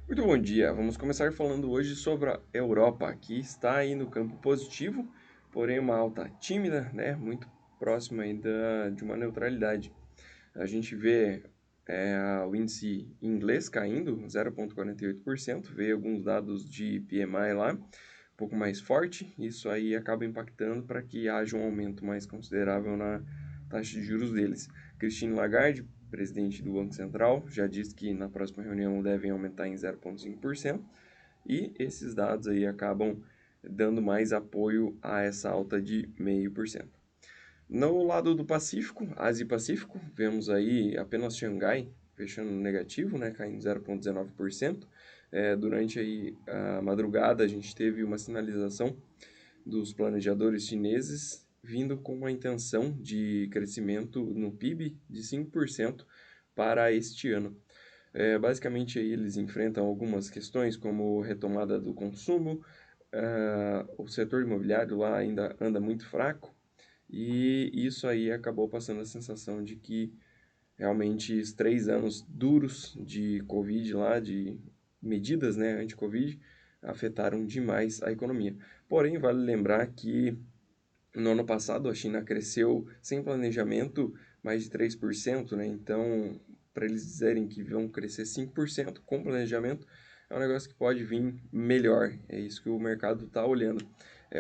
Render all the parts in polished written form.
Muito bom dia. Vamos começar falando hoje sobre a Europa, que está aí no campo positivo, porém uma alta tímida, né? Muito próxima ainda de uma neutralidade. A gente vê o índice inglês caindo 0,48%, veio alguns dados de PMI lá, um pouco mais forte, isso aí acaba impactando para que haja um aumento mais considerável na taxa de juros deles. Christine Lagarde, presidente do Banco Central, já disse que na próxima reunião devem aumentar em 0,5%, e esses dados aí acabam dando mais apoio a essa alta de 0,5%. No lado do Pacífico, Ásia e Pacífico, vemos aí apenas Xangai fechando negativo, né, caindo 0,19%. Durante aí a madrugada, a gente teve uma sinalização dos planejadores chineses vindo com uma intenção de crescimento no PIB de 5% para este ano. Basicamente, aí eles enfrentam algumas questões como retomada do consumo, o setor imobiliário lá ainda anda muito fraco, e isso aí acabou passando a sensação de que realmente os 3 anos duros de Covid lá, de medidas, né, anti-Covid, afetaram demais a economia. Porém, vale lembrar que no ano passado a China cresceu sem planejamento mais de 3%, né? Então, para eles dizerem que vão crescer 5% com planejamento, é um negócio que pode vir melhor. É isso que o mercado está olhando.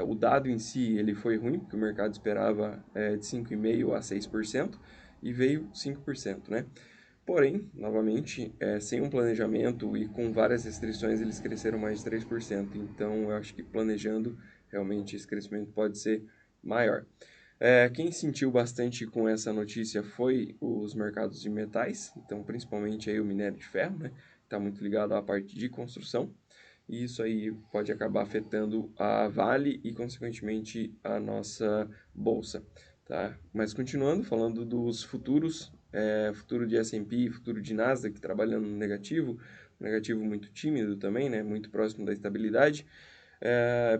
O dado em si ele foi ruim, porque o mercado esperava de 5,5% a 6% e veio 5%, né? Porém, novamente, sem um planejamento e com várias restrições, eles cresceram mais de 3%. Então, eu acho que planejando, realmente esse crescimento pode ser maior. Quem sentiu bastante com essa notícia foi os mercados de metais, então principalmente aí o minério de ferro, né? Está muito ligado à parte de construção, e isso aí pode acabar afetando a Vale e, consequentemente, a nossa bolsa, tá? Mas continuando, falando dos futuros, futuro de S&P, futuro de Nasdaq, trabalhando no negativo, negativo muito tímido também, né? Muito próximo da estabilidade.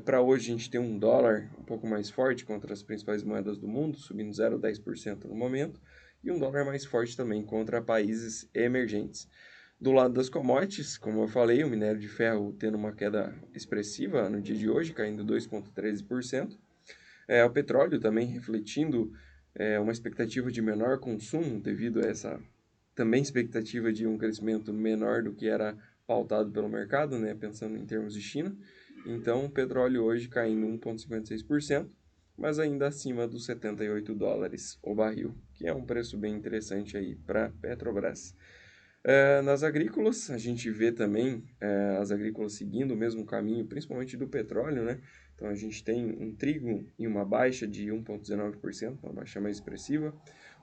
Para hoje a gente tem um dólar um pouco mais forte contra as principais moedas do mundo, subindo 0,10% no momento, e um dólar mais forte também contra países emergentes. Do lado das commodities, como eu falei, o minério de ferro tendo uma queda expressiva no dia de hoje, caindo 2,13%. O petróleo também refletindo uma expectativa de menor consumo devido a essa também expectativa de um crescimento menor do que era pautado pelo mercado, né, pensando em termos de China. Então, o petróleo hoje caindo 1,56%, mas ainda acima dos US$ 78 o barril, que é um preço bem interessante aí para Petrobras. Nas agrícolas, a gente vê também as agrícolas seguindo o mesmo caminho, principalmente do petróleo, né? Então, a gente tem um trigo em uma baixa de 1,19%, uma baixa mais expressiva,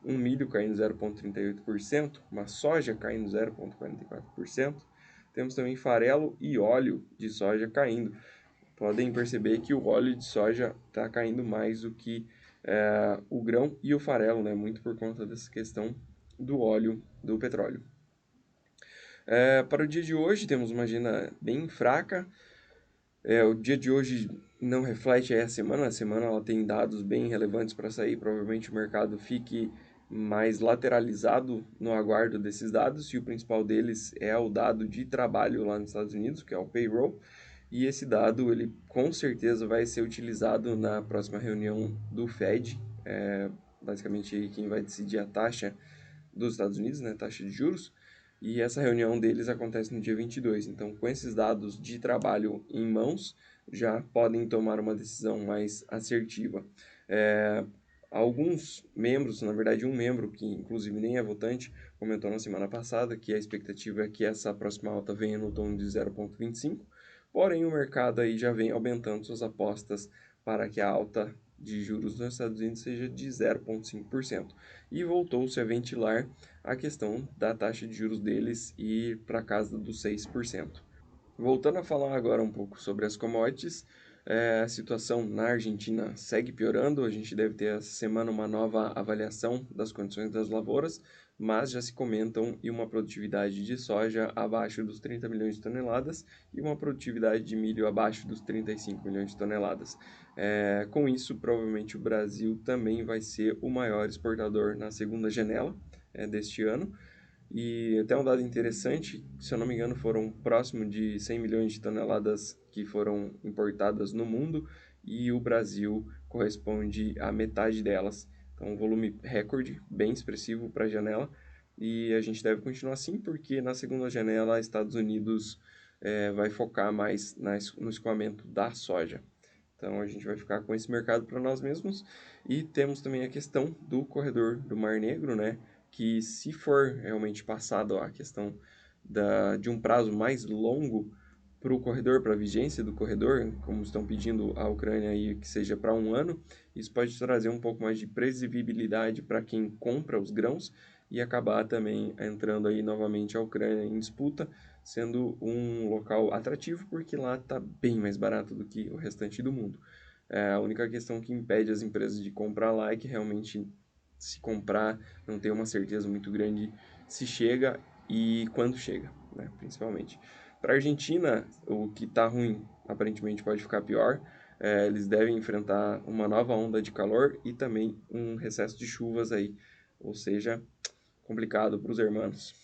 um milho caindo 0,38%, uma soja caindo 0,44%, temos também farelo e óleo de soja caindo. Podem perceber que o óleo de soja está caindo mais do que o grão e o farelo, né? Muito por conta dessa questão do óleo do petróleo. Para o dia de hoje, temos uma agenda bem fraca. O dia de hoje não reflete a semana ela tem dados bem relevantes para sair. Provavelmente o mercado fique mais lateralizado no aguardo desses dados, e o principal deles é o dado de trabalho lá nos Estados Unidos, que é o payroll. E esse dado, ele com certeza vai ser utilizado na próxima reunião do Fed, basicamente quem vai decidir a taxa dos Estados Unidos, né, taxa de juros, e essa reunião deles acontece no dia 22. Então, com esses dados de trabalho em mãos, já podem tomar uma decisão mais assertiva. É, Alguns membros, na verdade um membro, que inclusive nem é votante, comentou na semana passada que a expectativa é que essa próxima alta venha no tom de 0,25, porém o mercado aí já vem aumentando suas apostas para que a alta de juros nos Estados Unidos seja de 0,5%. E voltou-se a ventilar a questão da taxa de juros deles ir para casa dos 6%. Voltando a falar agora um pouco sobre as commodities, a situação na Argentina segue piorando. A gente deve ter essa semana uma nova avaliação das condições das lavouras, mas já se comentam em uma produtividade de soja abaixo dos 30 milhões de toneladas e uma produtividade de milho abaixo dos 35 milhões de toneladas. Com isso, provavelmente o Brasil também vai ser o maior exportador na segunda janela deste ano. E até um dado interessante, se eu não me engano, foram próximo de 100 milhões de toneladas que foram importadas no mundo e o Brasil corresponde à metade delas. Então, um volume recorde, bem expressivo para a janela. E a gente deve continuar assim, porque na segunda janela, Estados Unidos vai focar mais no escoamento da soja. Então a gente vai ficar com esse mercado para nós mesmos. E temos também a questão do corredor do Mar Negro, né? Que se for realmente passado a questão de um prazo mais longo para o corredor, para a vigência do corredor, como estão pedindo a Ucrânia aí que seja para um ano, isso pode trazer um pouco mais de previsibilidade para quem compra os grãos e acabar também entrando aí novamente a Ucrânia em disputa, sendo um local atrativo porque lá está bem mais barato do que o restante do mundo. A única questão que impede as empresas de comprar lá é que realmente se comprar não tem uma certeza muito grande se chega e quando chega, né, principalmente. Para a Argentina, o que está ruim aparentemente pode ficar pior. Eles devem enfrentar uma nova onda de calor e também um recesso de chuvas aí, ou seja, complicado para os hermanos.